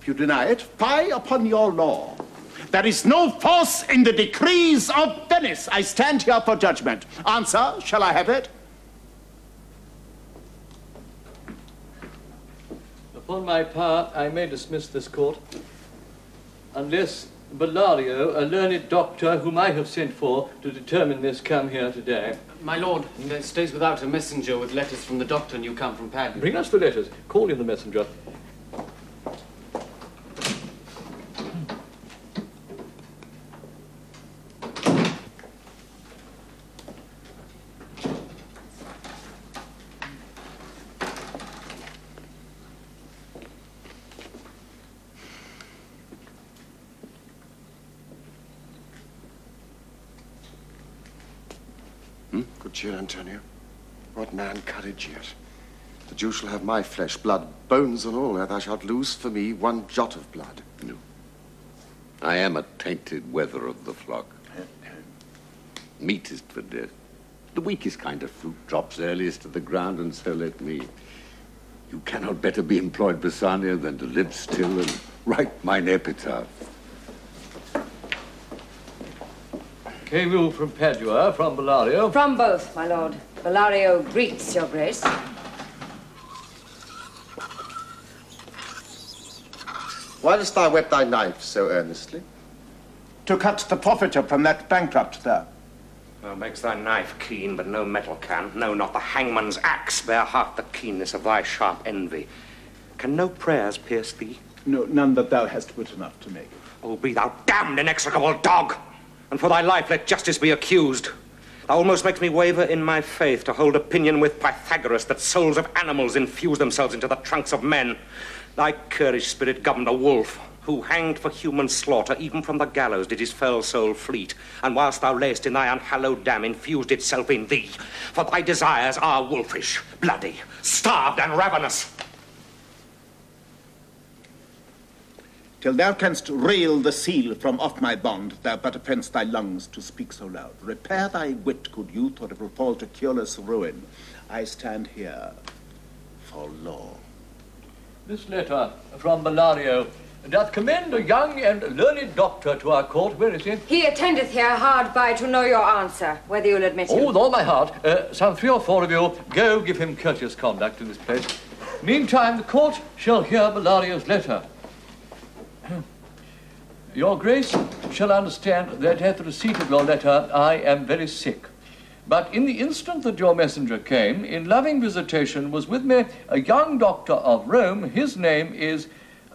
If you deny it, fie upon your law. There is no force in the decrees of Venice. I stand here for judgment. Answer, shall I have it? Upon my part, I may dismiss this court, unless Bellario, a learned doctor whom I have sent for to determine this, come here today. My lord, there stays without a messenger with letters from the doctor, and you come from Padua. Bring us the letters. Call in the messenger. Good cheer, Antonio. What man courage yet? The Jew shall have my flesh, blood, bones and all, ere thou shalt lose for me one jot of blood. No. I am a tainted wether of the flock. Meat is for death. The weakest kind of fruit drops earliest to the ground, and so let me. You cannot better be employed, Bassanio, than to live still and write mine epitaph. Came you from Padua, from Bellario? From both, my lord. Bellario greets your grace. Why dost thou whet thy knife so earnestly? To cut the forfeiture from that bankrupt there. Thou makes thy knife keen, but no metal can. No, not the hangman's axe bear half the keenness of thy sharp envy. Can no prayers pierce thee? No, none that thou hast wit enough to make. Oh, be thou damned inexorable dog! And for thy life let justice be accused. Thou almost makes me waver in my faith to hold opinion with Pythagoras that souls of animals infuse themselves into the trunks of men. Thy currish spirit governed a wolf, who hanged for human slaughter, even from the gallows did his fell soul fleet, and whilst thou layest in thy unhallowed dam, infused itself in thee. For thy desires are wolfish, bloody, starved and ravenous. Till thou canst rail the seal from off my bond, thou but offense thy lungs to speak so loud. Repair thy wit, good youth, or it will fall to cureless ruin. I stand here for law. This letter from Bellario doth commend a young and learned doctor to our court. Where is he? He attendeth here hard by to know your answer, whether you'll admit him. Oh, with all my heart. Some 3 or 4 of you go give him courteous conduct in this place. Meantime, the court shall hear Bellario's letter. Your Grace shall understand that at the receipt of your letter I am very sick. But in the instant that your messenger came, in loving visitation was with me a young doctor of Rome. His name is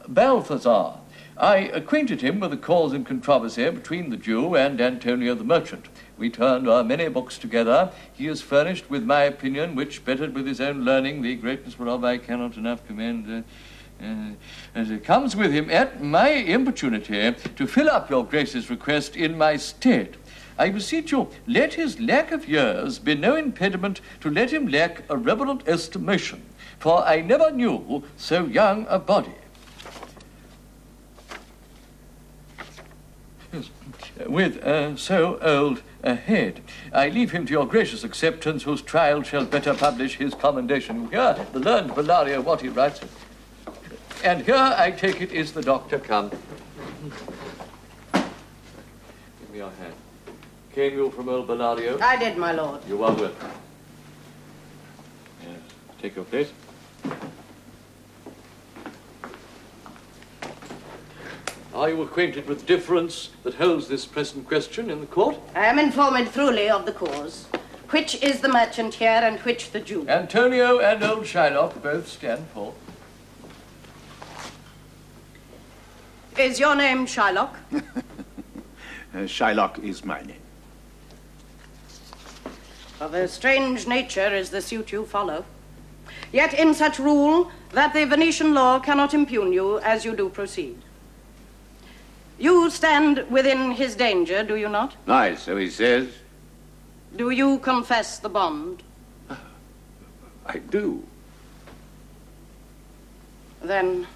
Balthazar. I acquainted him with the cause and controversy between the Jew and Antonio the merchant. We turned our many books together. He is furnished with my opinion, which, bettered with his own learning, the greatness whereof I cannot enough commend, as it comes with him at my importunity to fill up your Grace's request in my stead. I beseech you, let his lack of years be no impediment to let him lack a reverent estimation, for I never knew so young a body. With so old a head. I leave him to your gracious acceptance, whose trial shall better publish his commendation. You hear the learned Bellario what he writes. And here, I take it, is the doctor come. Give me your hand. Came you from old Bellario? I did, my lord. You are welcome. Yes. Take your place. Are you acquainted with the difference that holds this present question in the court? I am informed truly of the cause. Which is the merchant here and which the Jew? Antonio and old Shylock both stand for. Is your name Shylock? Shylock is my name. Of a strange nature is the suit you follow. Yet in such rule that the Venetian law cannot impugn you as you do proceed. You stand within his danger, do you not? Aye, so he says. Do you confess the bond? I do. Then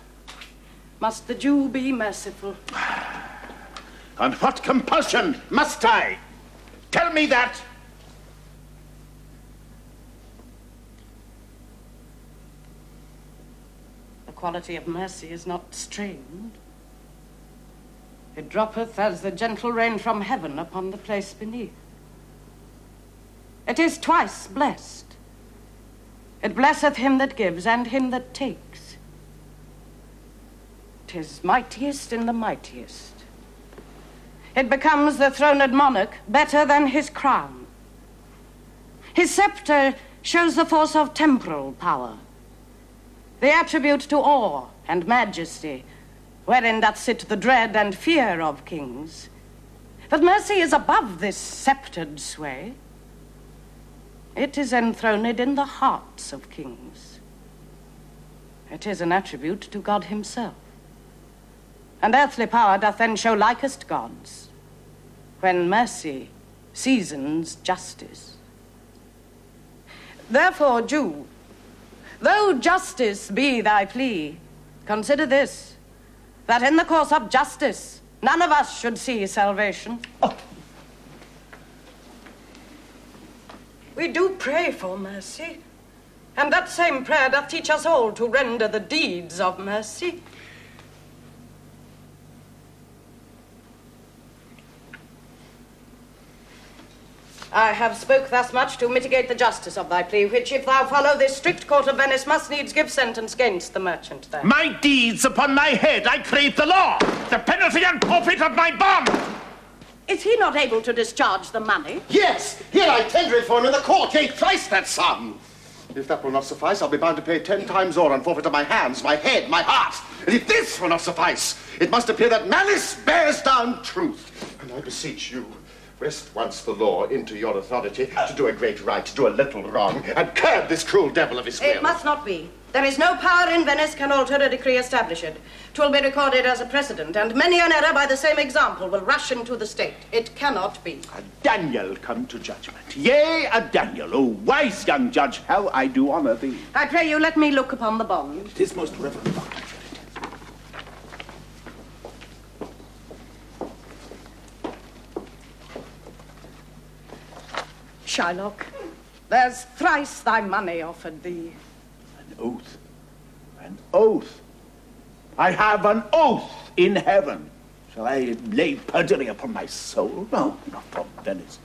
must the Jew be merciful? On what compulsion must I? Tell me that. quality of mercy is not strained. It droppeth as the gentle rain from heaven upon the place beneath. It is twice blessed. It blesseth him that gives and him that takes. 'Tis mightiest in the mightiest. It becomes the throned monarch better than his crown. His scepter shows the force of temporal power, the attribute to awe and majesty, wherein doth sit the dread and fear of kings. But mercy is above this sceptred sway. It is enthroned in the hearts of kings. It is an attribute to God himself. And earthly power doth then show likest gods, when mercy seasons justice. Therefore, Jew, though justice be thy plea, consider this, that in the course of justice, none of us should see salvation. Oh. We do pray for mercy, and that same prayer doth teach us all to render the deeds of mercy. I have spoke thus much to mitigate the justice of thy plea, which, if thou follow this strict court of Venice, must needs give sentence against the merchant there. My deeds upon my head, I crave the law, the penalty and forfeit of my bond. Is he not able to discharge the money? Yes, here I tender it for him in the court, yea, thrice that sum. If that will not suffice, I'll be bound to pay 10 times more on forfeit of my hands, my head, my heart. And if this will not suffice, it must appear that malice bears down truth. And I beseech you, wrest once the law into your authority to do a great right, to do a little wrong, and curb this cruel devil of his will. It must not be. There is no power in Venice can alter a decree established. 'Twill be recorded as a precedent, and many an error by the same example will rush into the state. It cannot be. A Daniel come to judgment. Yea, a Daniel, O wise young judge, how I do honor thee. I pray you let me look upon the bond. 'Tis most reverend bond. Shylock, there's thrice thy money offered thee. An oath. An oath. I have an oath in heaven. Shall I lay perjury upon my soul? No, not from Venice.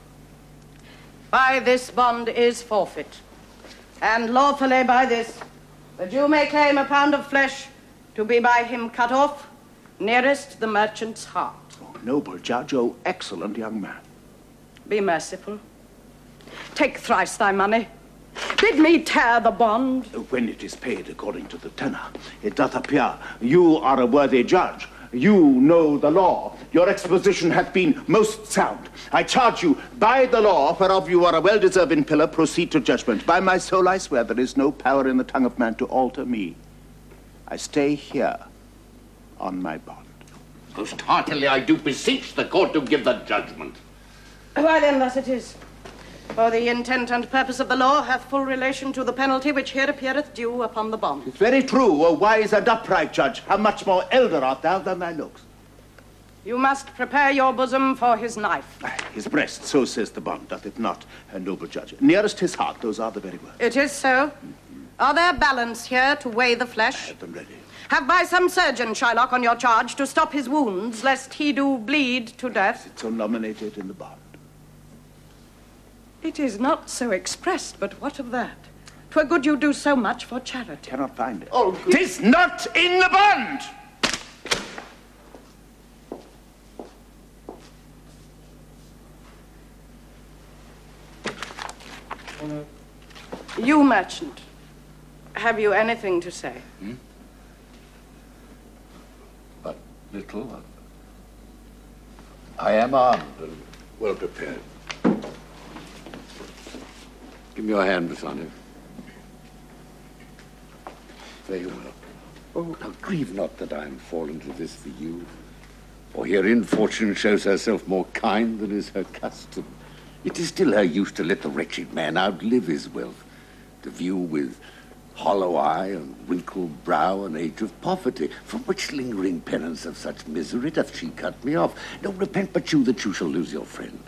By this bond is forfeit, and lawfully by this, the Jew may claim a pound of flesh to be by him cut off, nearest the merchant's heart. Oh, noble judge, oh, excellent young man. Be merciful. Take thrice thy money. Bid me tear the bond. When it is paid according to the tenor, it doth appear you are a worthy judge. You know the law. Your exposition hath been most sound. I charge you, by the law, whereof you are a well-deserving pillar, proceed to judgment. By my soul I swear there is no power in the tongue of man to alter me. I stay here on my bond. Most heartily I do beseech the court to give the judgment. Why then thus it is. For the intent and purpose of the law hath full relation to the penalty which here appeareth due upon the bond. It's very true, O wise and upright judge. How much more elder art thou than thy looks? You must prepare your bosom for his knife. His breast, so says the bond, doth it not, noble judge? Nearest his heart, those are the very words. It is so. Are there balance here to weigh the flesh? I have them ready. Have by some surgeon, Shylock, on your charge, to stop his wounds, lest he do bleed to death. It's so nominated in the bond. It is not so expressed, but what of that? 'Twere good you do so much for charity. Cannot find it. Oh, 'tis not in the bond! You, merchant, have you anything to say? But little. I am armed and well prepared. Give me your hand, Bassanio. There you are. Oh, now grieve not that I am fallen to this for you. For herein fortune shows herself more kind than is her custom. It is still her use to let the wretched man outlive his wealth, to view with hollow eye and wrinkled brow an age of poverty, from which lingering penance of such misery doth she cut me off. No, repent but you that you shall lose your friend.